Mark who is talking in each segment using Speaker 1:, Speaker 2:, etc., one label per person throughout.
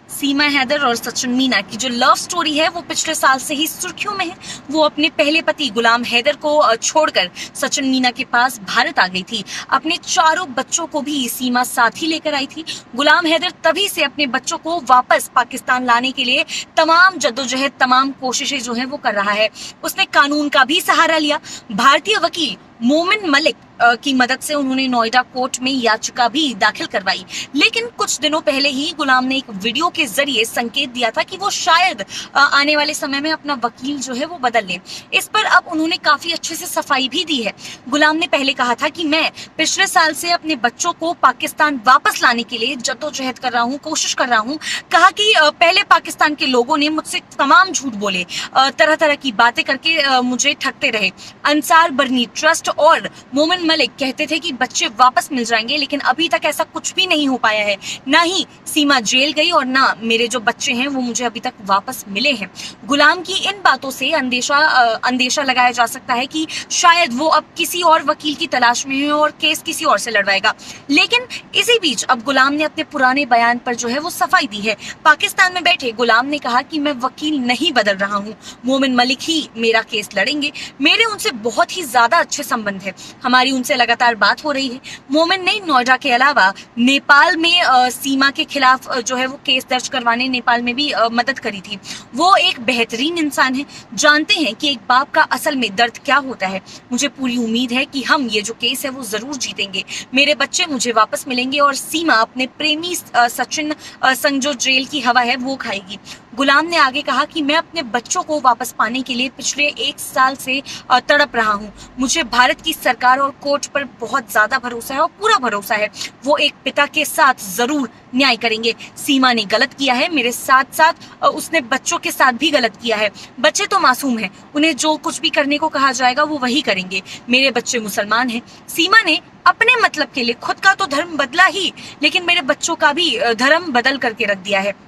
Speaker 1: सीमा हैदर और सचिन मीना की जो लव स्टोरी है वो पिछले साल से ही सुर्खियों में है। वो अपने पहले पति गुलाम हैदर को छोड़कर सचिन मीना के पास भारत आ गई थी। अपने चारों बच्चों को भी सीमा साथ ही लेकर आई थी। गुलाम हैदर तभी से अपने बच्चों को वापस पाकिस्तान लाने के लिए तमाम जद्दोजहद, तमाम कोशिशें जो है वो कर रहा है। उसने कानून का भी सहारा लिया। भारतीय वकील मोमिन मलिक की मदद से उन्होंने नोएडा कोर्ट में याचिका भी दाखिल करवाई। लेकिन कुछ दिनों पहले ही गुलाम ने एक वीडियो के जरिए संकेत दिया था कि वो शायद आने वाले समय में अपना वकील जो है वो बदल ले। इस पर अब उन्होंने काफी अच्छे से सफाई भी दी है। गुलाम ने पहले कहा था कि मैं पिछले साल से अपने बच्चों को पाकिस्तान वापस लाने के लिए जद्दोजहद कर रहा हूँ, कोशिश कर रहा हूँ। कहा कि पहले पाकिस्तान के लोगों ने मुझसे तमाम झूठ बोले, तरह तरह की बातें करके मुझे ठगते रहे। अंसार बरनी ट्रस्ट और मोमिन मलिक कहते थे कि बच्चे वापस मिल जाएंगे, लेकिन अभी तक ऐसा कुछ भी नहीं हो पाया है। ना ही सीमा जेल गई और ना मेरे जो बच्चे हैं वो मुझे अभी तक वापस मिले हैं। गुलाम की इन बातों से अंदेशा लगाया जा सकता है कि शायद वो अब किसी और वकील की तलाश में है और केस किसी और से लड़वाएगा। लेकिन इसी बीच अब गुलाम ने अपने पुराने बयान पर जो है वो सफाई दी है। पाकिस्तान में बैठे गुलाम ने कहा कि मैं वकील नहीं बदल रहा हूँ, मोमिन मलिक ही मेरा केस लड़ेंगे। मेरे उनसे बहुत ही ज्यादा अच्छे संबंध है, हमारी उनसे लगातार बात हो रही है। मोमिन ने नोएडा के अलावा नेपाल में सीमा के खिलाफ जो है वो केस दर्ज करवाने नेपाल में भी मदद करी थी। वो एक बेहतरीन इंसान है, जानते हैं कि एक बाप का असल में दर्द क्या होता है। मुझे पूरी उम्मीद है कि हम ये जो केस है वो जरूर जीतेंगे। मेरे बच्चे मुझे वापस मिलेंगे और सीमा अपने प्रेमी सचिन संग जो जेल की हवा है वो खाएगी। गुलाम ने आगे कहा कि मैं अपने बच्चों को वापस पाने के लिए पिछले 1 साल से तड़प रहा हूँ। मुझे भारत की सरकार और कोर्ट पर बहुत ज्यादा भरोसा है और पूरा भरोसा है वो एक पिता के साथ जरूर न्याय करेंगे। सीमा ने गलत किया है, मेरे साथ साथ उसने बच्चों के साथ भी गलत किया है। बच्चे तो मासूम हैं, उन्हें जो कुछ भी करने को कहा जाएगा वो वही करेंगे। मेरे बच्चे मुसलमान हैं। सीमा ने अपने मतलब के लिए खुद का तो धर्म बदला ही, लेकिन मेरे बच्चों का भी धर्म बदल करके रख दिया है।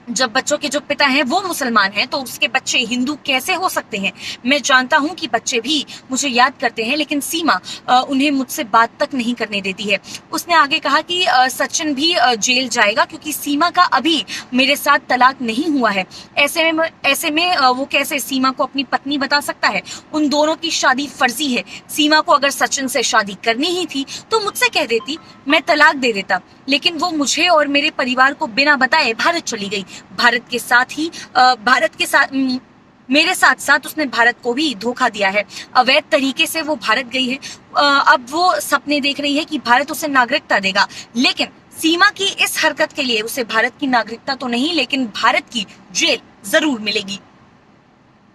Speaker 1: जब बच्चों के जो पिता हैं वो मुसलमान हैं तो उसके बच्चे हिंदू कैसे हो सकते हैं। मैं जानता हूं कि बच्चे भी मुझे याद करते हैं, लेकिन सीमा उन्हें मुझसे बात तक नहीं करने देती है। उसने आगे कहा कि सचिन भी जेल जाएगा क्योंकि सीमा का अभी मेरे साथ तलाक नहीं हुआ है। ऐसे में वो कैसे सीमा को अपनी पत्नी बता सकता है। उन दोनों की शादी फर्जी है। सीमा को अगर सचिन से शादी करनी ही थी तो मुझसे कह देती, मैं तलाक दे देता। लेकिन वो मुझे और मेरे परिवार को बिना बताए भारत चली गई। भारत के साथ मेरे साथ साथ उसने भारत को भी धोखा दिया है। अवैध तरीके से वो भारत गई है। अब वो सपने देख रही है कि भारत उसे नागरिकता देगा, लेकिन सीमा की इस हरकत के लिए उसे भारत की नागरिकता तो नहीं लेकिन भारत की जेल जरूर मिलेगी।